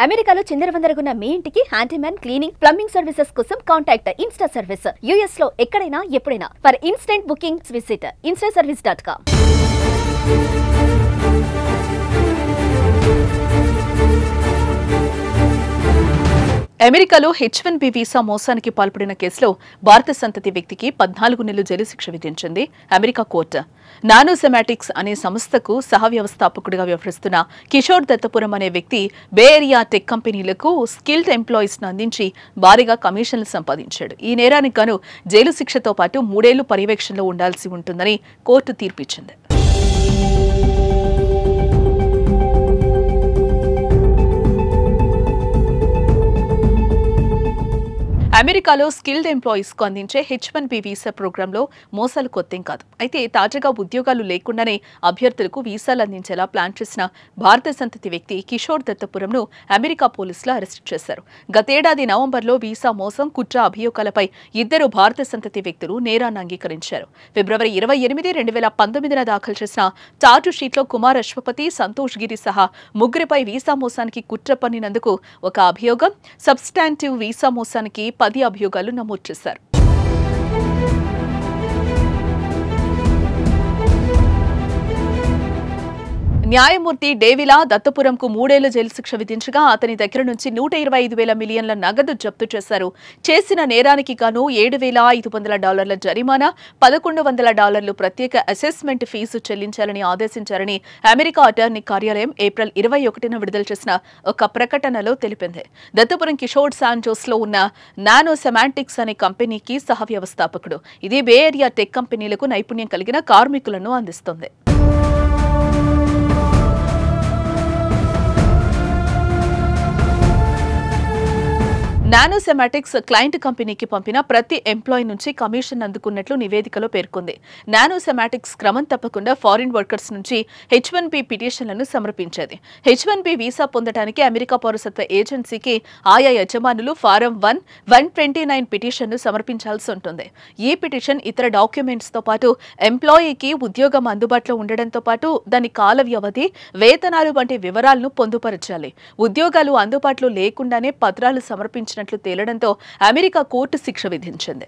అమెరికాలో చిందరవందరగున్న మీ ఇంటికి handyman, cleaning, plumbing services కోసం కాంటాక్ట్ ఇన్స్టా సర్వీస్. యుఎస్ లో ఎక్కడైనా ఎప్పుడైనా. For instant bookings visit instaservice.com. అమెరికాలో H1B వీసా మోసానికి పాల్పడిన కేసులో భారత సంతతి వ్యక్తికి 14 నెలలు జైలు శిక్ష విధించింది అమెరికా కోర్టు. నానోసెమాటిక్స్ అనే సంస్థకు సహ వ్యవస్థాపకుడిగా వ్యవహరిస్తున్న కిషోర్ దత్తపురం అనే వ్యక్తి బే ఏరియా టెక్ కంపెనీలకు స్కిల్డ్ ఎంప్లాయీస్ ను అందించి భారీగా కమిషన్లు సంపాదించాడు. ఈ నేరానికి గాను జైలు శిక్షతో పాటు 3 ఏళ్లు పర్యవేక్షణలో ఉండాల్సి ఉంటుందని కోర్టు తీర్పిచ్చింది. అమెరికాలో స్కిల్డ్ ఎంప్లాయీస్ కు అందించే H1B వీసా ప్రోగ్రాంలో మోసాలు కొత్తేం కాదు. అయితే తాజాగా ఉద్యోగాలు లేకుండానే అభ్యర్థులకు వీసాలు అందించేలా ప్లాన్ చేసిన భారత సంతతి వ్యక్తి కిషోర్ దత్తపురంను అమెరికా పోలీసులు అరెస్టు చేశారు. గతేడాది నవంబర్లో వీసా మోసం, కుట్ర అభియోగాలపై 2 భారత సంతతి వ్యక్తులు నేరాన్ని అంగీకరించారు. ఫిబ్రవరి 28, 2019 దాఖలు చేసిన చార్టు షీట్లో కుమార్ అశ్వపతి, సంతోష్ గిరి సహా 3 వీసా మోసానికి కుట్ర పన్నినందుకు ఒక అభియోగం, సబ్స్టాంటివ్ వీసా మోసానికి 10 అభియోగాలు నమోదు చేశారు. న్యాయమూర్తి డేవిలా దత్తపురంకు 3 ఏళ్ల జైలు శిక్ష విధించగా అతని దగ్గర నుంచి 125,000 మిలియన్ల నగదు జప్తు చేశారు. చేసిన నేరానికి గాను $7,500 జరిమానా, $1,100 ప్రత్యేక అసెస్మెంట్ ఫీజు చెల్లించాలని ఆదేశించారని అమెరికా అటార్నీ కార్యాలయం ఏప్రిల్ 21న విడుదల చేసిన ఒక ప్రకటనలో తెలిపింది. దత్తపురం కిషోర్ శాంజోస్ లో ఉన్న నానోసెమాంటిక్స్ అనే కంపెనీకి సహ వ్యవస్థాపకుడు. ఇది బే ఏరియా టెక్ కంపెనీలకు నైపుణ్యం కలిగిన కార్మికులను అందిస్తుంది. నానోసెమాటిక్స్ క్లయింట్ కంపెనీకి పంపిన ప్రతి ఎంప్లాయీ నుంచి కమిషన్ అందుకున్నట్లు నివేదికలో పేర్కొంది. నానోసెమాటిక్స్ క్రమం తప్పకుండా ఫారిన్ వర్కర్స్ నుంచి H1B పిటిషన్లను సమర్పించేది. H1B వీసా పొందడానికి అమెరికా పౌరసత్వ ఏజెన్సీకి ఆయా యజమానులు ఫారం 129 పిటిషన్ను సమర్పించాల్సి ఉంటుంది. ఈ పిటిషన్ ఇతర డాక్యుమెంట్స్ తో పాటు ఎంప్లాయీకి ఉద్యోగం అందుబాటులో ఉండడంతో పాటు దాని కాల వ్యవధి, వేతనాలు వంటి వివరాలను పొందుపరచాలి. ఉద్యోగాలు అందుబాటులో లేకుండానే పత్రాలు సమర్పించిన తేలడంతో అమెరికా కోర్టు శిక్ష విధించింది.